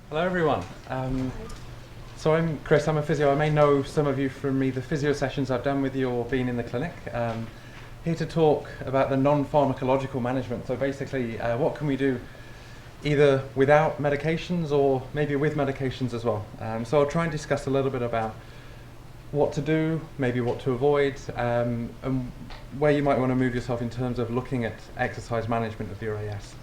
Hello everyone. So I'm Chris, I'm a physio. I may know some of you from either physio sessions I've done with you or been in the clinic. Here to talk about the non-pharmacological management. So basically, what can we do either without medications or maybe with medications as well. So I'll try and discuss a little bit about what to do, maybe what to avoid, and where you might want to move yourself in terms of looking at exercise management of your AS.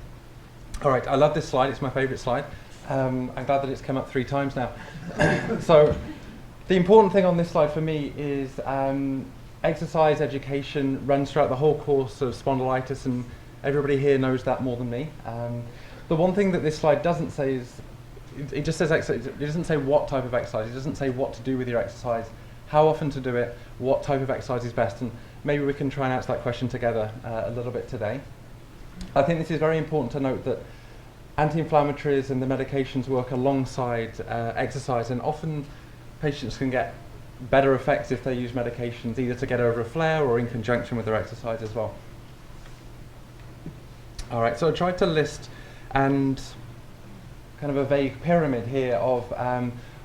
All right, I love this slide, it's my favorite slide. I'm glad that it's come up 3 times now. So the important thing on this slide for me is exercise education runs throughout the whole course of spondylitis, and everybody here knows that more than me. The one thing that this slide doesn't say is, it just says exercise. It doesn't say what type of exercise, it doesn't say what to do with your exercise, how often to do it, what type of exercise is best, and maybe we can try and answer that question together a little bit today. I think this is very important to note that anti-inflammatories and the medications work alongside exercise, and often patients can get better effects if they use medications either to get over a flare or in conjunction with their exercise as well. All right, so I tried to list and kind of a vague pyramid here of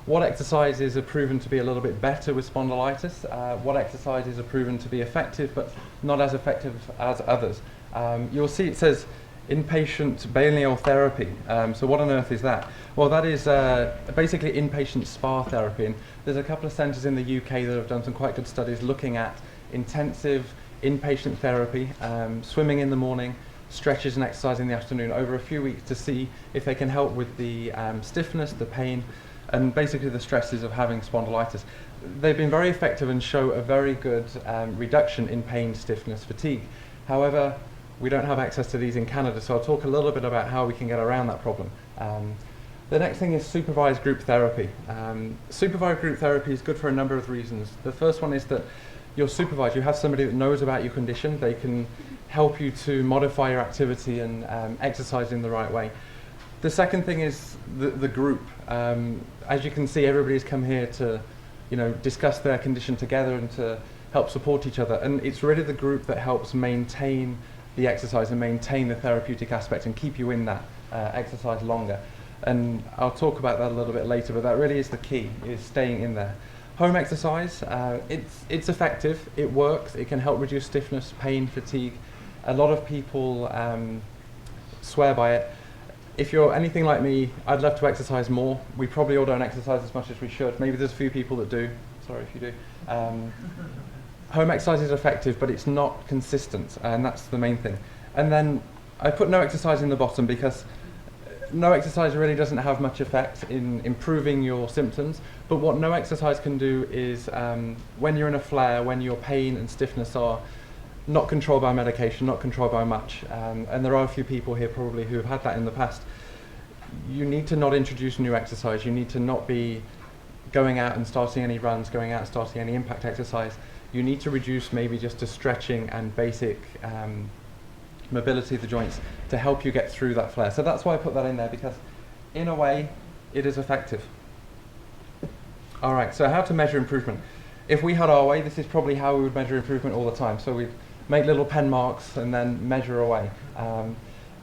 what exercises are proven to be a little bit better with spondylitis, what exercises are proven to be effective but not as effective as others. You'll see it says inpatient balneal therapy. So what on earth is that? Well, that is basically inpatient spa therapy, and there's a couple of centres in the UK that have done some quite good studies looking at intensive inpatient therapy, swimming in the morning, stretches and exercise in the afternoon over a few weeks to see if they can help with the stiffness, the pain, and basically the stresses of having spondylitis. They've been very effective and show a very good reduction in pain, stiffness, fatigue. However, we don't have access to these in Canada, so I'll talk a little bit about how we can get around that problem. The next thing is supervised group therapy. Supervised group therapy is good for a number of reasons. The first one is that you're supervised. You have somebody that knows about your condition. They can help you to modify your activity and exercise in the right way. The second thing is the group. As you can see, everybody's come here to, discuss their condition together and to help support each other. And it's really the group that helps maintain the exercise and maintain the therapeutic aspect and keep you in that exercise longer. And I'll talk about that a little bit later, but that really is the key, is staying in there. Home exercise, it's effective, it works, it can help reduce stiffness, pain, fatigue. A lot of people swear by it. If you're anything like me, I'd love to exercise more. We probably all don't exercise as much as we should. Maybe there's a few people that do. Sorry if you do. Home exercise is effective, but it's not consistent, and that's the main thing. And then I put no exercise in the bottom because no exercise really doesn't have much effect in improving your symptoms, but what no exercise can do is when you're in a flare, when your pain and stiffness are not controlled by medication, not controlled by much, and there are a few people here probably who have had that in the past, you need to not introduce new exercise. You need to not be going out and starting any runs, going out and starting any impact exercise. You need to reduce maybe just to stretching and basic mobility of the joints to help you get through that flare. So that's why I put that in there, because in a way it is effective. All right, so how to measure improvement. If we had our way, this is probably how we would measure improvement all the time. So we'd make little pen marks and then measure away.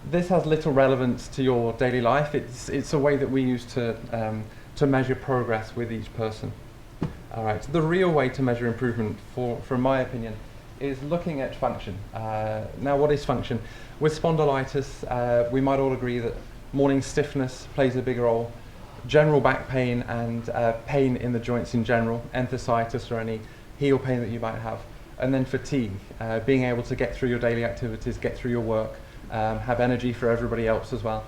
This has little relevance to your daily life. It's a way that we use to measure progress with each person. All right, so the real way to measure improvement, from my opinion, is looking at function. Now, what is function? With spondylitis, we might all agree that morning stiffness plays a big role, general back pain and pain in the joints in general, enthesitis or any heel pain that you might have, and then fatigue, being able to get through your daily activities, get through your work, have energy for everybody else as well.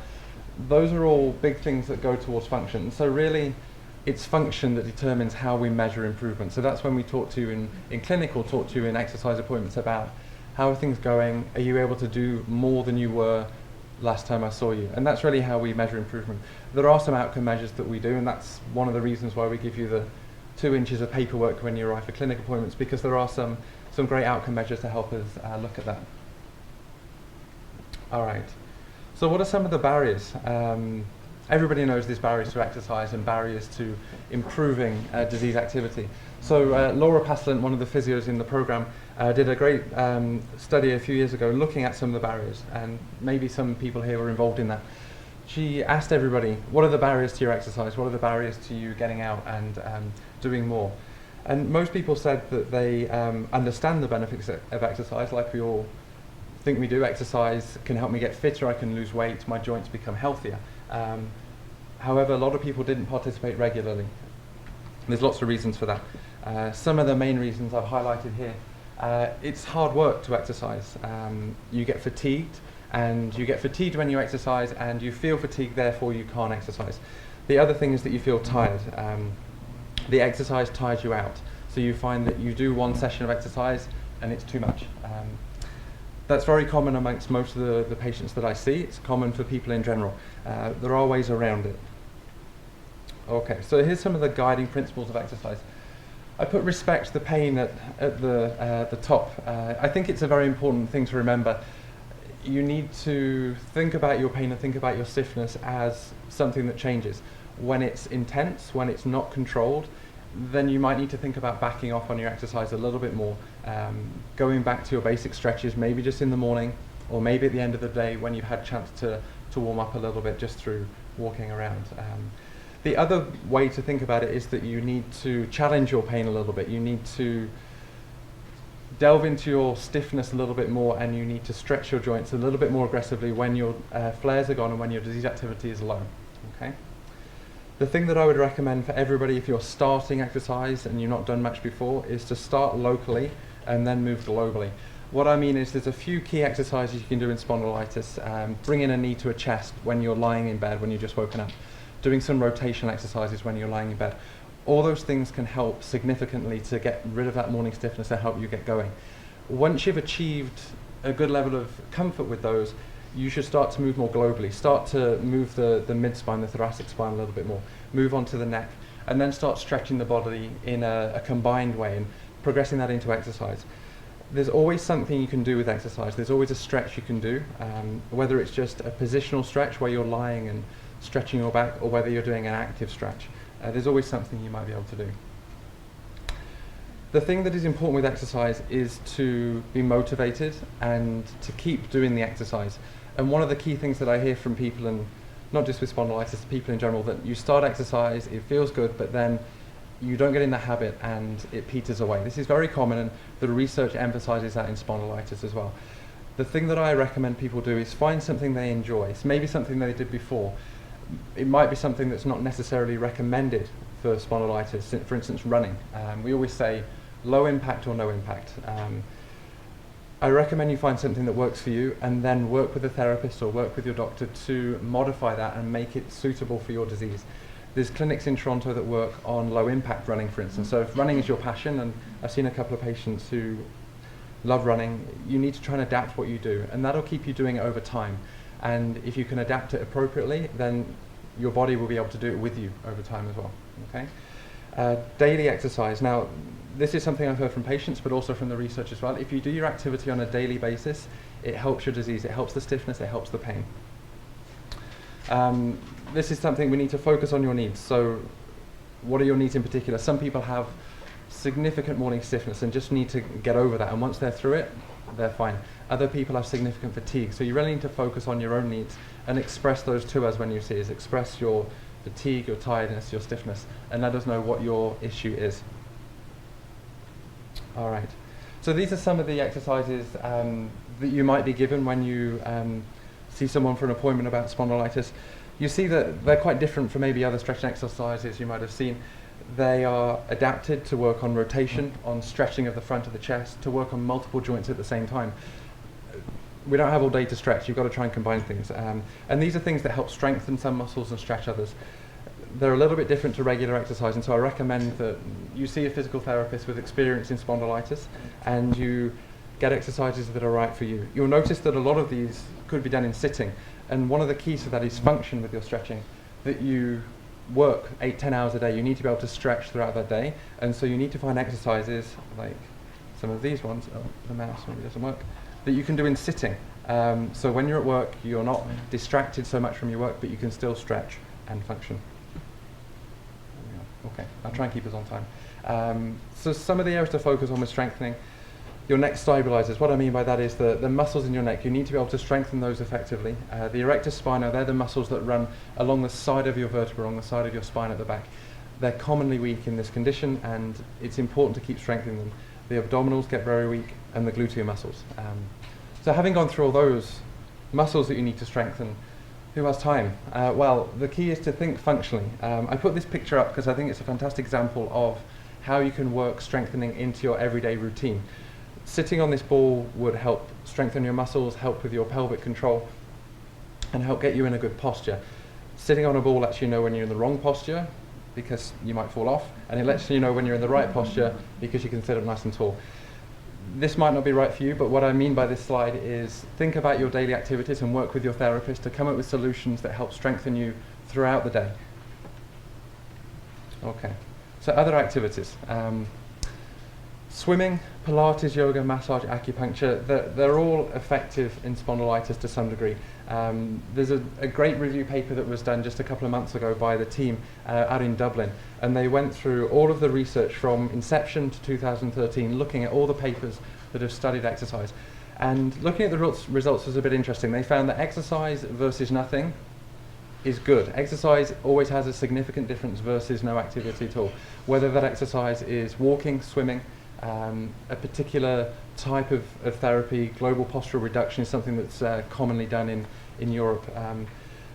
Those are all big things that go towards function. So really, it's function that determines how we measure improvement. So that's when we talk to you in clinic or talk to you in exercise appointments about how are things going, are you able to do more than you were last time I saw you? And that's really how we measure improvement. There are some outcome measures that we do, and that's one of the reasons why we give you the 2 inches of paperwork when you arrive for clinic appointments, because there are some great outcome measures to help us look at that. All right, so what are some of the barriers? Everybody knows there's barriers to exercise and barriers to improving disease activity. So Laura Paslant, one of the physios in the program, did a great study a few years ago looking at some of the barriers, and maybe some people here were involved in that. she asked everybody, what are the barriers to your exercise? What are the barriers to you getting out and doing more? And most people said that they understand the benefits of exercise, like we all think we do. Exercise can help me get fitter, I can lose weight, my joints become healthier. However, a lot of people didn't participate regularly. There's lots of reasons for that. Some of the main reasons I've highlighted here. It's hard work to exercise. You get fatigued, and you get fatigued when you exercise, and you feel fatigued, therefore you can't exercise. The other thing is that you feel tired. The exercise tires you out. So you find that you do one session of exercise and it's too much. That's very common amongst most of the patients that I see. It's common for people in general. There are ways around it. Okay, so here's some of the guiding principles of exercise. I put respect the pain at the top. I think it's a very important thing to remember. You need to think about your pain and think about your stiffness as something that changes. When it's intense, when it's not controlled, then you might need to think about backing off on your exercise a little bit more, going back to your basic stretches, maybe just in the morning, or maybe at the end of the day when you've had a chance to warm up a little bit just through walking around. The other way to think about it is that you need to challenge your pain a little bit. You need to delve into your stiffness a little bit more, and you need to stretch your joints a little bit more aggressively when your flares are gone and when your disease activity is low. Okay? The thing that I would recommend for everybody if you're starting exercise and you've not done much before is to start locally and then move globally. What I mean is there's a few key exercises you can do in spondylitis. Bringing a knee to a chest when you're lying in bed, when you've just woken up. Doing some rotational exercises when you're lying in bed. All those things can help significantly to get rid of that morning stiffness and help you get going. Once you've achieved a good level of comfort with those, you should start to move more globally. Start to move the mid-spine, the thoracic spine a little bit more. Move on to the neck, and then start stretching the body in a combined way and progressing that into exercise. There's always something you can do with exercise. There's always a stretch you can do, whether it's just a positional stretch where you're lying and stretching your back, or whether you're doing an active stretch. There's always something you might be able to do. The thing that is important with exercise is to be motivated and to keep doing the exercise. And one of the key things that I hear from people, and not just with spondylitis, people in general, that you start exercise, it feels good, but then you don't get in the habit and it peters away. This is very common, and the research emphasizes that in spondylitis as well. The thing that I recommend people do is find something they enjoy. It's maybe something they did before. It might be something that's not necessarily recommended for spondylitis, for instance running. We always say low impact or no impact. I recommend you find something that works for you, and then work with a therapist or work with your doctor to modify that and make it suitable for your disease. There's clinics in Toronto that work on low impact running, for instance. So if running is your passion, and I've seen a couple of patients who love running, you need to try and adapt what you do, and that'll keep you doing it over time. And if you can adapt it appropriately, then your body will be able to do it with you over time as well. Okay? Daily exercise. Now, this is something I've heard from patients, but also from the research as well. If you do your activity on a daily basis, it helps your disease, it helps the stiffness, it helps the pain. This is something we need to focus on your needs. So what are your needs in particular? Some people have significant morning stiffness and just need to get over that, and once they're through it, they're fine. Other people have significant fatigue, so you really need to focus on your own needs and express those to us when you see us. Express your fatigue, your tiredness, your stiffness, and let us know what your issue is. All right, so these are some of the exercises that you might be given when you see someone for an appointment about spondylitis. You see that they're quite different from maybe other stretching exercises you might have seen. They are adapted to work on rotation, on stretching of the front of the chest, to work on multiple joints at the same time. We don't have all day to stretch, you've got to try and combine things. And these are things that help strengthen some muscles and stretch others. They're a little bit different to regular exercise, and so I recommend that you see a physical therapist with experience in spondylitis and you get exercises that are right for you. You'll notice that a lot of these could be done in sitting, and one of the keys to that is function with your stretching, that you work 8-10 hours a day. You need to be able to stretch throughout that day, and so you need to find exercises like some of these ones, oh, the mouse maybe doesn't work, that you can do in sitting. So when you're at work, you're not distracted so much from your work, but you can still stretch and function. Okay, I'll try and keep us on time. So some of the areas to focus on with strengthening. your neck stabilizers. What I mean by that is the muscles in your neck, you need to be able to strengthen those effectively. The erector spinae, they're the muscles that run along the side of your vertebra, along the side of your spine at the back. They're commonly weak in this condition, and it's important to keep strengthening them. The abdominals get very weak, and the gluteal muscles. So having gone through all those muscles that you need to strengthen, who has time? Well, the key is to think functionally. I put this picture up because I think it's a fantastic example of how you can work strengthening into your everyday routine. Sitting on this ball would help strengthen your muscles, help with your pelvic control, and help get you in a good posture. Sitting on a ball lets you know when you're in the wrong posture, because you might fall off, and it lets you know when you're in the right posture, because you can sit up nice and tall. This might not be right for you, but what I mean by this slide is think about your daily activities and work with your therapist to come up with solutions that help strengthen you throughout the day. Okay, so other activities. Swimming, Pilates, yoga, massage, acupuncture, they're all effective in spondylitis to some degree. There's a great review paper that was done just a couple of months ago by the team out in Dublin, and they went through all of the research from inception to 2013, looking at all the papers that have studied exercise. And looking at the results was a bit interesting. They found that exercise versus nothing is good. Exercise always has a significant difference versus no activity at all. Whether that exercise is walking, swimming, a particular type of therapy, global postural reduction is something that's commonly done in Europe.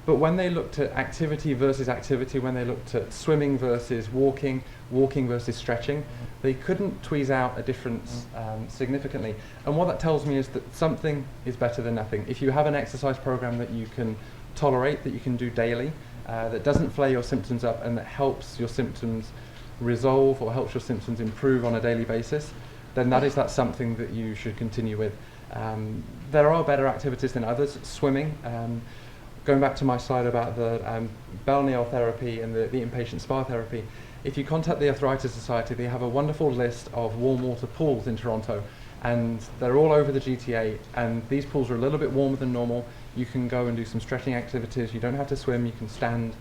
But when they looked at activity versus activity, when they looked at swimming versus walking, walking versus stretching, they couldn't tweeze out a difference significantly. And what that tells me is that something is better than nothing. If you have an exercise program that you can tolerate, that you can do daily, that doesn't flare your symptoms up and that helps your symptoms resolve or helps your symptoms improve on a daily basis, then that something that you should continue with. There are better activities than others. Swimming, going back to my slide about the balneal therapy and the inpatient spa therapy, if you contact the Arthritis Society, they have a wonderful list of warm water pools in Toronto, and they're all over the GTA, and these pools are a little bit warmer than normal. You can go and do some stretching activities. You don't have to swim, you can stand,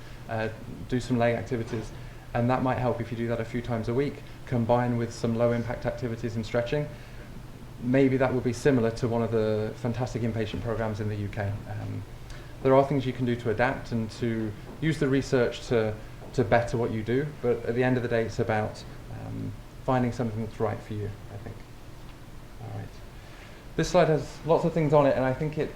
do some leg activities. And that might help if you do that a few times a week, combined with some low impact activities and stretching. Maybe that would be similar to one of the fantastic inpatient programs in the UK. There are things you can do to adapt and to use the research to better what you do, but at the end of the day it's about finding something that's right for you, I think. All right. This slide has lots of things on it, and I think it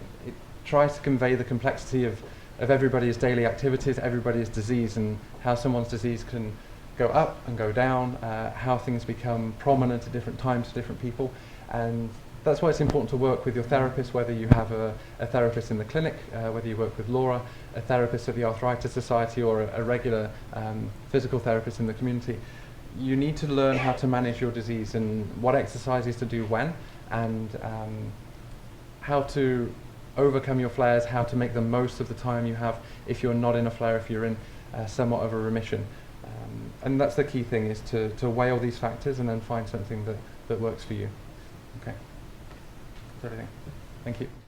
tries to convey the complexity of everybody's daily activities, everybody's disease, and how someone's disease can go up and go down, how things become prominent at different times for different people. And that's why it's important to work with your therapist, whether you have a therapist in the clinic, whether you work with Laura, a therapist at the Arthritis Society, or a regular physical therapist in the community. You need to learn how to manage your disease and what exercises to do when, and how to overcome your flares, how to make the most of the time you have if you're not in a flare, if you're in somewhat of a remission. And that's the key thing, is to weigh all these factors and then find something that works for you. Okay, that's everything. Thank you.